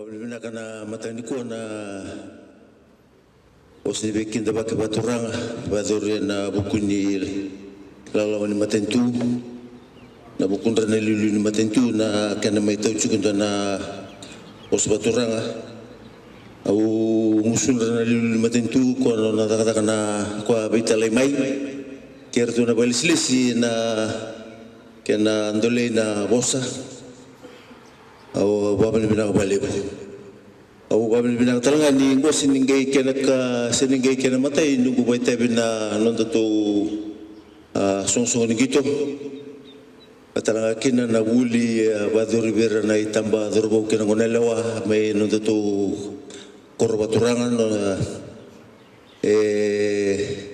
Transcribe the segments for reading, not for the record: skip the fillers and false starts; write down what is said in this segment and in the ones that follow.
Wabibina kana mataniko na osnibekin da baki baturanga badore na bukuni lalawan ni matentu na bukundra na lilu ni matentu na kana mai tau chukunda na os baturanga au musundra na lilu ni matentu ko na takata kana ko bitalai mai kertu na balislisi na kena ndole na bosa au babal bina balebo au babal bina talanga ni ngosi ningai kena ka seningai kena matai nungu baita bina nonto to song ni gitu talanga kena na wuli badori bera na itamba dorbo kena ngonelewa mai nonto to korba turangan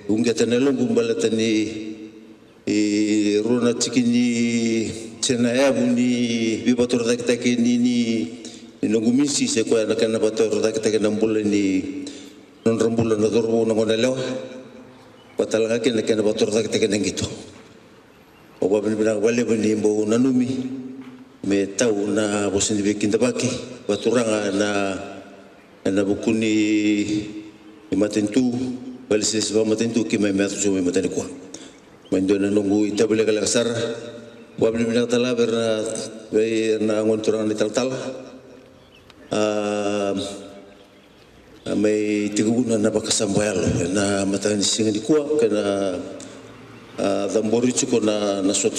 ungeta nelungu balatani rona cikini cena ya buni bibator tak tak ni nungumisi se ko na kana bator tak tak nambul ni non rambul na dorbo na ngonelo patalaga ke na kana bator tak tak ngito o ba bina wale bani mbo nanumi me tau na bosin bikin tabaki baturanga na bukuni imatentu balisis ba matentu ki mai metu so matani ko mendo na nungu itabule kala kasar wabli bina tala berna na ngonturang ni tal may tiguguna na bakasambayal na matani singa di kuwa kana damborichu ko na sot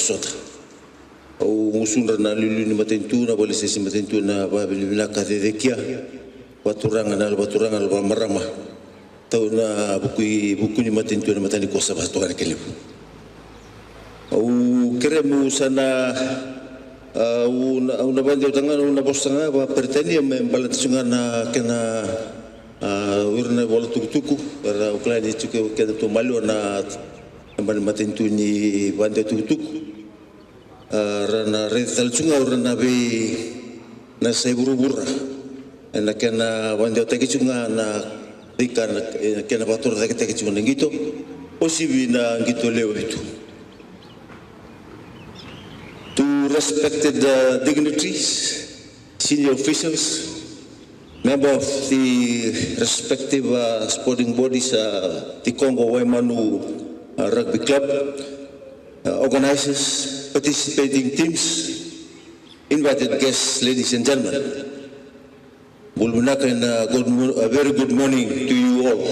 au musundra na lilu ni matentu na boleh sesi matentu na wabli bina kadedekia baturang al marama tau na buku ni matentu na matani ko sa batuan kelip au keremu sana una bandio tangan una bostanga ba pertania me balatsunga na kena urna bola tukutuku para uklani tuke kena to malu na ban matentu ni bandio tukutuku rana retal tsunga urna be na sai burubura na kena bandio tekitsunga na dikan kena batur tekitsunga ngito osibina ngito leo itu respected dignitaries, senior officials, members of the respective sporting bodies, the Congo Waimanu Rugby Club, organizers, participating teams, invited guests, ladies and gentlemen. Bulbunak and a very good morning to you all.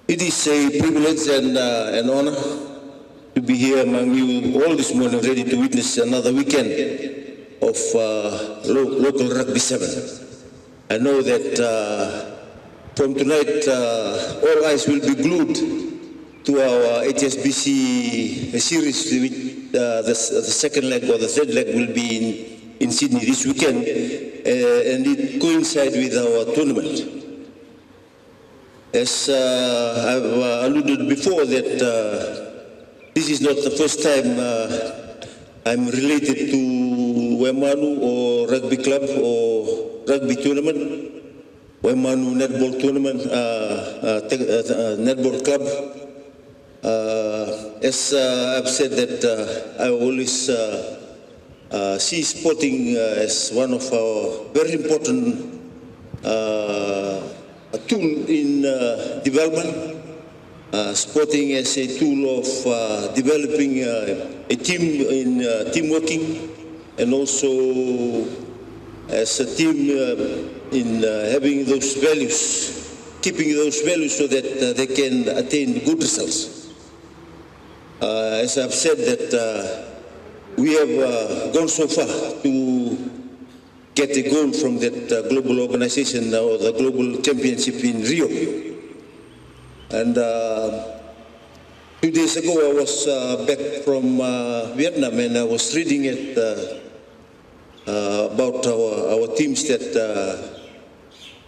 It is a privilege and an honor to be here among you all this morning, ready to witness another weekend of local rugby 7. I know that from tonight all eyes will be glued to our HSBC series. The second leg or the third leg will be in Sydney this weekend, and it coincides with our tournament. As I've alluded before that this is not the first time I'm related to Waimanu or rugby club or rugby tournament, Waimanu netball tournament, netball club. As I've said that I always see sporting as one of our very important tool in development. Sporting as a tool of developing a team in team working, and also as a team in having those values, keeping those values so that they can attain good results. As I've said that we have gone so far to get a goal from that global organization or the global championship in Rio. And 2 days ago, I was back from Vietnam, and I was reading it about our teams that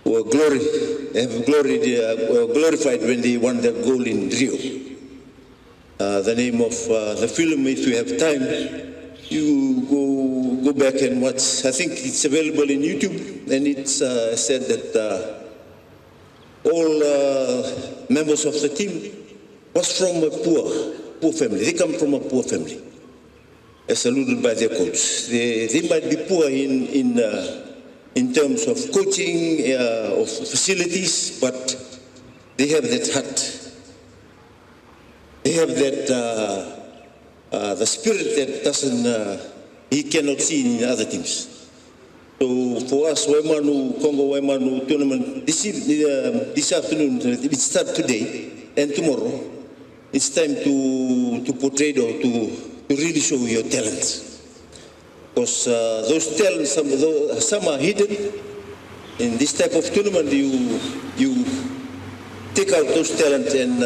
were glorified when they won that goal in Rio. The name of the film, if you have time, you go back and watch. I think it's available in YouTube, and it's said that all members of the team was from a poor family. They come from a poor family, as alluded by their coach. They might be poor in in terms of coaching, of facilities, but they have that heart. They have that, the spirit that he cannot see in other teams. So for us, Waimanu, Congo Waimanu tournament, this afternoon, it starts today and tomorrow. It's time to portray or to really show your talents. Because those talents, some are hidden. In this type of tournament, you take out those talents and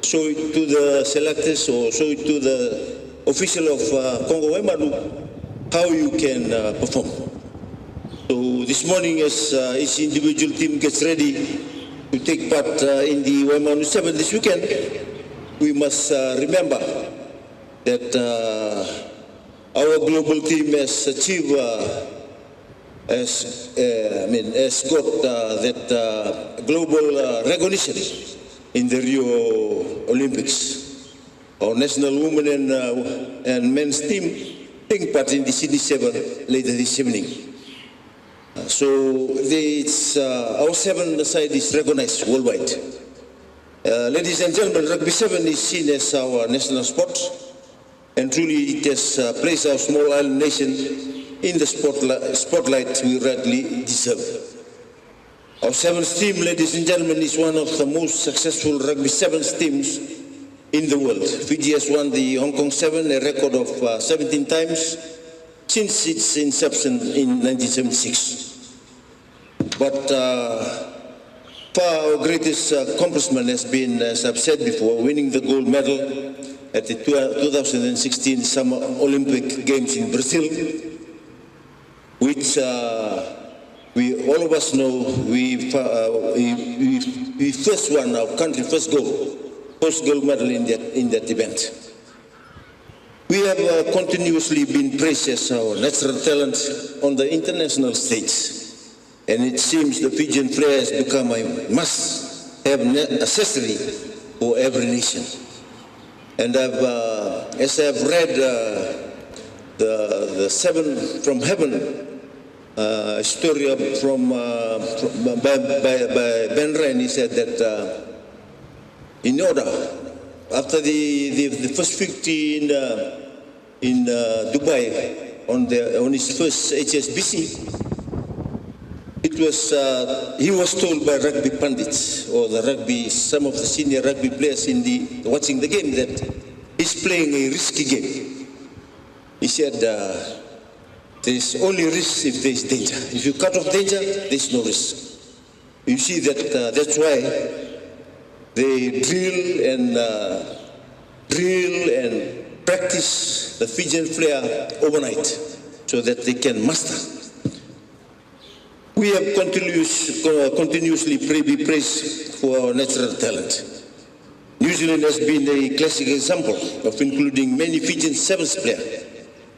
show it to the selectors or show it to the official of Congo Waimanu how you can perform. So this morning, as each individual team gets ready to take part in the Waimanu 7 this weekend, we must remember that our global team has achieved, has got that global recognition in the Rio Olympics. Our national women and men's team take part in the Sydney 7 later this evening. So our 7 side is recognized worldwide. Ladies and gentlemen, Rugby 7 is seen as our national sport, and truly it has placed our small island nation in the spotlight we rightly deserve. Our 7th team, ladies and gentlemen, is one of the most successful Rugby 7 teams in the world. Fiji has won the Hong Kong 7 a record of 17 times since its inception in 1976. But far our greatest accomplishment has been, as I've said before, winning the gold medal at the 2016 Summer Olympic Games in Brazil, which all of us know we first won, our country first gold medal in that event. We have continuously been praised as our natural talent on the international stage, and it seems the Fijian flair has become a must-have accessory for every nation. And as I've read the 7 from Heaven, a story by Ben Ryan, he said that in order, after the first victory in Dubai on his first HSBC, he was told by rugby pundits or some of the senior rugby players watching the game that he's playing a risky game. He said there's only risk if there's danger. If you cut off danger, there's no risk. You see that's why they drill and practice the Fijian flair overnight so that they can master. We have continuously been praised for our natural talent. New Zealand has been a classic example of including many Fijian 7th players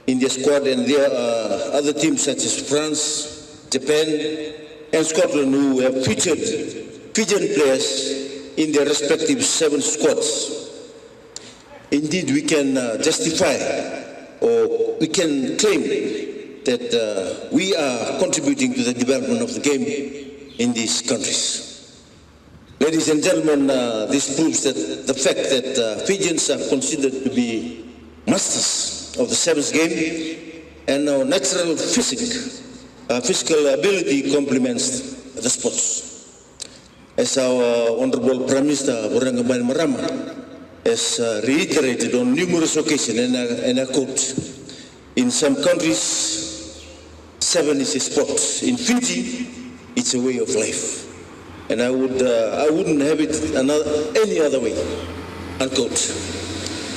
in their squad, and there are other teams such as France, Japan, and Scotland who have featured Fijian players in their respective 7 squads. Indeed, we can justify or we can claim that we are contributing to the development of the game in these countries. Ladies and gentlemen, this proves that the fact that Fijians are considered to be masters of the 7th game, and our natural physical ability complements the sports. As our Honorable Prime Minister Buranga Bainimarama has reiterated on numerous occasions, and I quote, in some countries, 7 is a sport. In Fiji, it's a way of life. And I wouldn't have it any other way, unquote.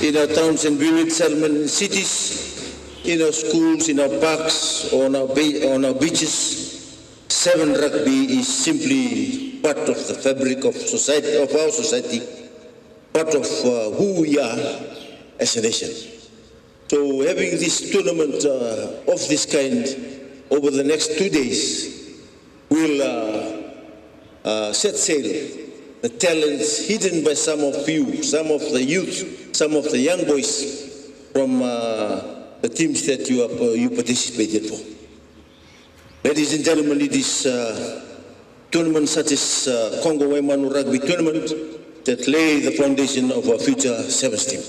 In our towns and village settlement cities, in our schools, in our parks, on our beaches, 7 rugby is simply part of the fabric of society, of our society, part of who we are as a nation. So having this tournament of this kind over the next 2 days will set sail the talents hidden by some of you, some of the youth, some of the young boys from the teams that you participated for. Ladies and gentlemen, it is tournaments such as Congo Waimanu Rugby Tournament that lay the foundation of our future sevens team.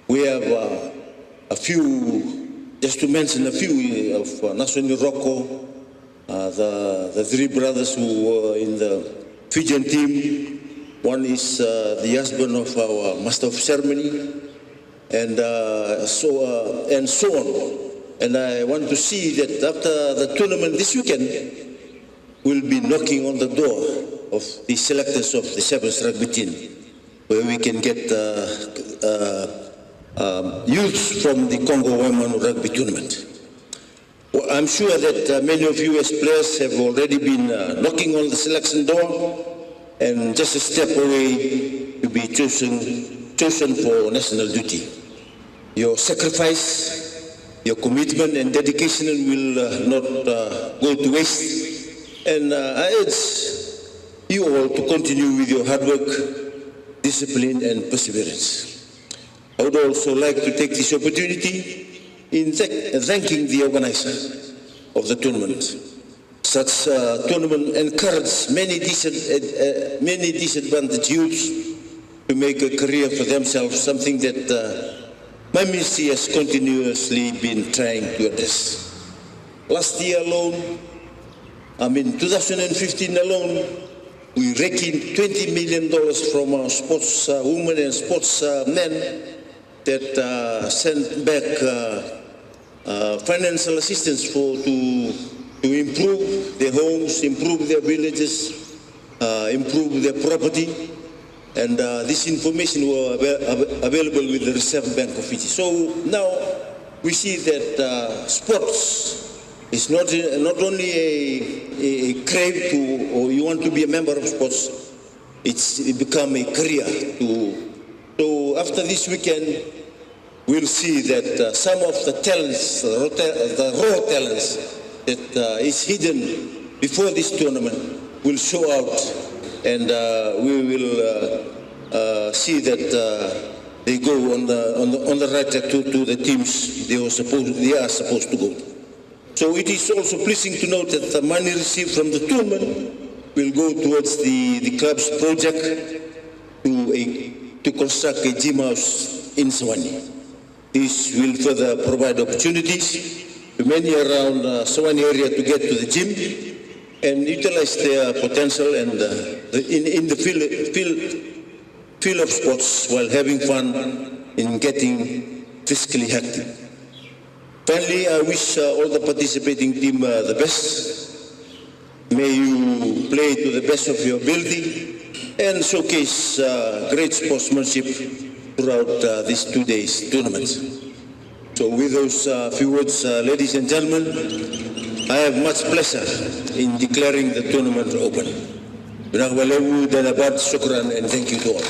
We have a few, just to mention a few of Nasoni Rocco, the three brothers who were in the Fijian team. One is the husband of our Master of Ceremony, and so on. And I want to see that after the tournament this weekend, we'll be knocking on the door of the selectors of the Sevens rugby team, where we can get youths from the Congo Waimanu Rugby Tournament. Well, I'm sure that many of you as players have already been knocking on the selection door, and just a step away to be chosen for national duty. Your sacrifice, your commitment and dedication will not go to waste. And I urge you all to continue with your hard work, discipline and perseverance. I would also like to take this opportunity in thanking the organizer of the tournament. Such tournament encourages many disadvantaged youths to make a career for themselves, something that my ministry has continuously been trying to address. Last year alone, in 2015 alone, we raked in $20 million from our sports women and sports men that sent back financial assistance to improve their homes, improve their villages, improve their property. And this information was available with the Reserve Bank of Fiji. So now we see that sports is not only a crave to, or you want to be a member of sports, it become a career. So after this weekend, we'll see that some of the talents, the raw talents that is hidden before this tournament will show out. And we will see that they go on the right track to the teams they are supposed to go. So it is also pleasing to note that the money received from the tournament will go towards the club's project to construct a gym house in Sewanee. This will further provide opportunities to many around Sewanee area to get to the gym and utilize their potential and in the field of sports while having fun in getting physically active. Finally, I wish all the participating team the best. May you play to the best of your ability and showcase great sportsmanship throughout these 2 days tournament. So with those few words, ladies and gentlemen, I have much pleasure in declaring the tournament open. Shukran and thank you to all.